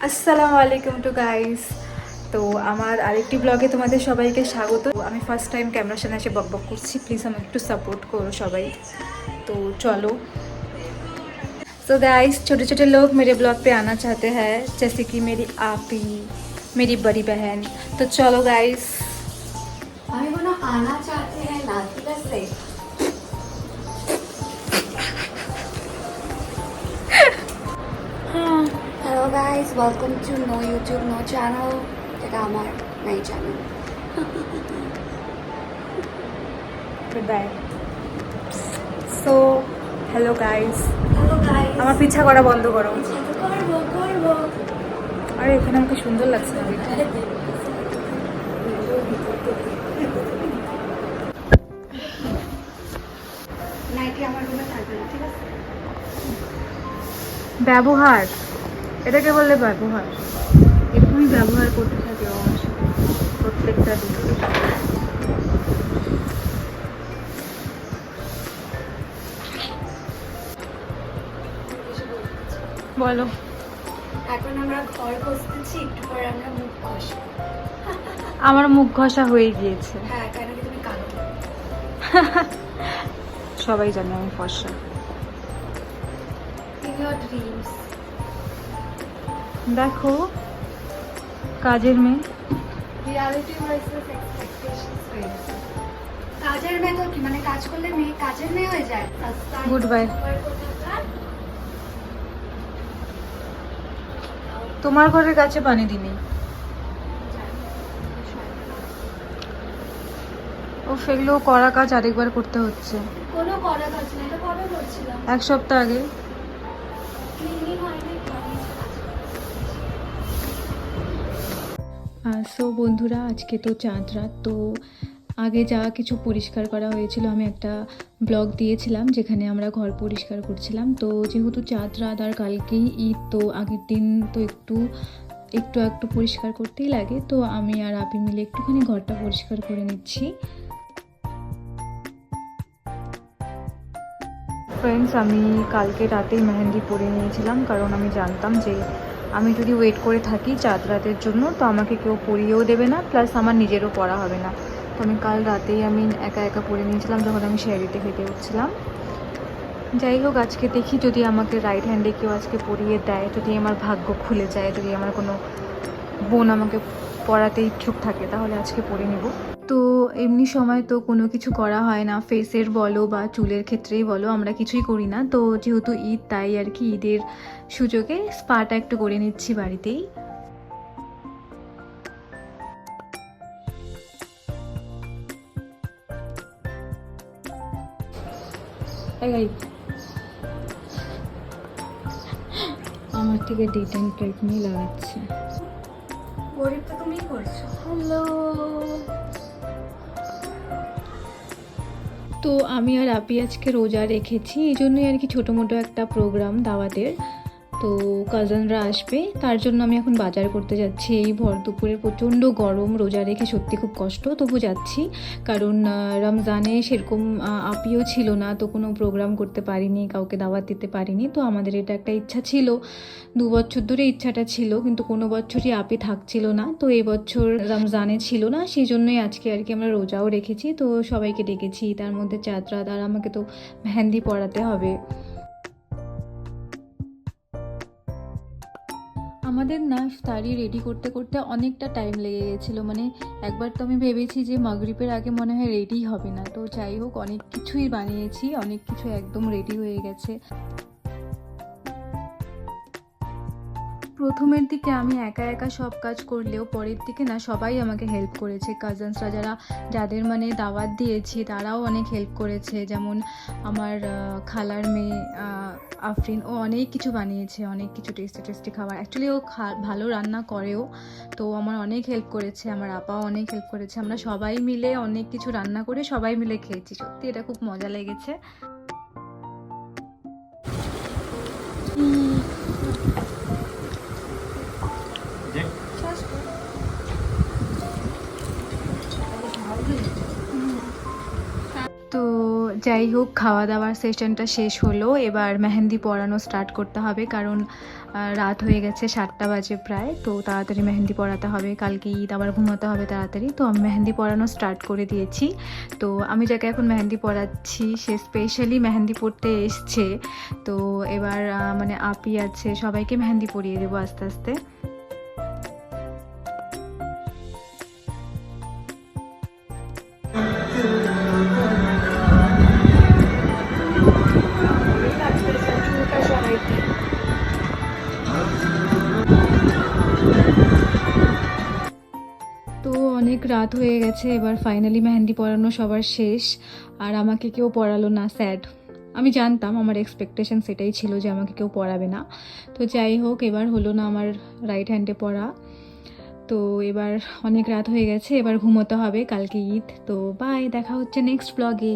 আসসালামু আলাইকুম two guys. তো আমার আরেকটি ব্লগে তোমাদের সবাইকে স্বাগত। আমি ফার্স্ট টাইম ক্যামেরার সামনে এসে বকবক করছি, প্লিজ আমাকে একটু সাপোর্ট করো সবাই। तो चलो। सो गाइस, छोटे छोटे लोग मेरे ब्लॉग पे आना चाहते हैं, जैसे कि मेरी आपी, मेरी बड़ी बहन। तो चलो गाइस। भाई वो ना आना चाहते हैं नाथुला से। Hello guys, welcome to no YouTube no channel. এটা আমার নাই channel. Good bye. So hello guys. Hello guys, আমার পিছা করা বন্ধ করো। করবো করবো। আরে এখানে আমাকে সুন্দর লাগছে না? নাইটি আমার রুমে থাকবে না, ঠিক আছে? ব্যবহার, এটাকে বললে ব্যবহার। এরকমই ব্যবহার করতে থাকে ও আমার সাথে প্রত্যেকটা দিন। বলো। এখন আমরা ঘর বসতেছি, একটু পরে আমরা মুখ ঘষবো। আমার মুখ ঘষা হয়ে গিয়েছে। হ্যাঁ, কেন কি তুমি কালো? সবাই জানে আমি ফর্সা। In your dreams. দেখো, কাজের মেয়ে। রিয়ালিটি ভার্সেস এক্সপেকটেশনস হয়ে গেছে। কাজের মেয়ে তো কি, মানে কাজ করলে মেয়ে কাজের মেয়ে হয়ে যায়? Goodbye. তোমার ঘরের কাছে পানি দিনি। ও সেগুলো করা কাজ আরেকবার করতে হচ্ছে। কোনো করা কাজ না, এটা কবে করছিলাম? এক সপ্তাহ আগে। ক্লিনিং হয়নি। সো বন্ধুরা, আজকে তো চাঁদ রাত। তো আগে যা কিছু পরিষ্কার করা হয়েছিল, আমি একটা ব্লগ দিয়েছিলাম যেখানে আমরা ঘর পরিষ্কার করছিলাম। তো যেহেতু চাঁদ রাত আর কালকেই ঈদ, তো আগের দিন তো একটু একটু পরিষ্কার করতেই লাগে। তো আমি আর আপি মিলে একটুখানি ঘরটা পরিষ্কার করে নিচ্ছি। ফ্রেন্ডস, আমি কালকে রাতেই মেহেন্দি পরে নিয়েছিলাম, কারণ আমি জানতাম যে আমি যদি ওয়েট করে থাকি চাঁদ রাতের জন্য তো আমাকে কেউ পরিয়েও দেবে না, প্লাস আমার নিজেরও পরা হবে না। তো আমি কাল রাতেই একা একা পরে নিয়েছিলাম যখন আমি শেয়ারিতে হেঁটে উঠছিলাম। যাই হোক, আজকে দেখি যদি আমাকে রাইট হ্যান্ডে কেউ আজকে পরিয়ে দেয়, যদি আমার ভাগ্য খুলে যায়, যদি আমার কোনো বোন আমাকে পরাতে ইচ্ছুক থাকে, তাহলে আজকে পরে নেব। তো এমনি সময় তো কোনো কিছু করা হয় না, ফেসের বলো বা চুলের ক্ষেত্রেই বলো, আমরা কিছুই করি না। তো যেহেতু ঈদ, তাই আর কি ঈদের সুযোগে স্পাটা একটু করে নিচ্ছি বাড়িতেই। আমার থেকে ডেট অ্যান্ড টাইট নিয়ে লাগাচ্ছে। গরিব তো তুমিই করছো। হ্যালো। তো আমি আর আপি আজকে রোজা রেখেছি, এই জন্যই আর কি ছোটো মোটো একটা প্রোগ্রাম দাওয়াতের। তো কাজিনরা আসবে, তার জন্য আমি এখন বাজার করতে যাচ্ছি। এই ভর দুপুরে প্রচণ্ড গরম, রোজা রেখে সত্যি খুব কষ্ট, তবু যাচ্ছি। কারণ রমজানে সেরকম আপিও ছিল না, তো কোনো প্রোগ্রাম করতে পারিনি, কাউকে দাওয়াত দিতে পারিনি। তো আমাদের এটা একটা ইচ্ছা ছিল, 2 বছর ধরে ইচ্ছাটা ছিল, কিন্তু কোনো বছরই আপি থাকছিল না। তো এবছর রমজানে ছিল না, সেই জন্যই আজকে আর কি আমরা রোজাও রেখেছি। তো সবাইকে ডেকেছি, তার মধ্যে চাঁদ রাত, আর আমাকে তো মেহেন্দি পরাতে হবে। আমাদের না ইফতারি রেডি করতে করতে অনেকটা টাইম লেগে গেছিলো। মানে একবার তো আমি ভেবেছি যে মাগরিবের আগে মনে হয় রেডি হবে না। তো যাই হোক, অনেক কিছুই বানিয়েছি, অনেক কিছু একদম রেডি হয়ে গেছে। প্রথমের দিকে আমি একা একা সব কাজ করলেও পরের দিকে না সবাই আমাকে হেল্প করেছে। কাজিনসরা যাদের মানে দাওয়াত দিয়েছি তারাও অনেক হেল্প করেছে। যেমন আমার খালার মেয়ে আফরিন, ও অনেক কিছু বানিয়েছে, অনেক কিছু টেস্টি টেস্টি খাবার। অ্যাকচুয়ালি ও ভালো রান্না করেও, তো আমার অনেক হেল্প করেছে। আমার আপাও অনেক হেল্প করেছে। আমরা সবাই মিলে অনেক কিছু রান্না করে সবাই মিলে খেয়েছি। সত্যি এটা খুব মজা লেগেছে। তো যাই হোক, খাওয়া দাওয়ার সেশনটা শেষ হলো, এবার মেহেন্দি পরানো স্টার্ট করতে হবে, কারণ রাত হয়ে গেছে, 7টা বাজে প্রায়। তো তাড়াতাড়ি মেহেন্দি পরাতে হবে, কালকে ঈদ, আবার ঘুমাতে হবে তাড়াতাড়ি। তো আমি মেহেন্দি পরানো স্টার্ট করে দিয়েছি। তো আমি যাকে এখন মেহেন্দি পরাচ্ছি সে স্পেশালি মেহেন্দি পরতে এসছে। তো এবার মানে আপি আছে, সবাইকে মেহেন্দি পরিয়ে দেবো আস্তে আস্তে। তো অনেক রাত হয়ে গেছে, এবার ফাইনালি মেহেন্দি পরানো সবার শেষ, আর আমাকে কেউ পরালো না, স্যাড। আমি জানতাম, আমার এক্সপেকটেশন সেটাই ছিল যে আমাকে কেউ পরাবে না। তো যাই হোক, এবার হলো না আমার রাইট হ্যান্ডে পরা। তো এবার অনেক রাত হয়ে গেছে, এবার ঘুমোতে হবে, কালকে ঈদ। তো বাই, দেখা হচ্ছে নেক্সট ব্লগে।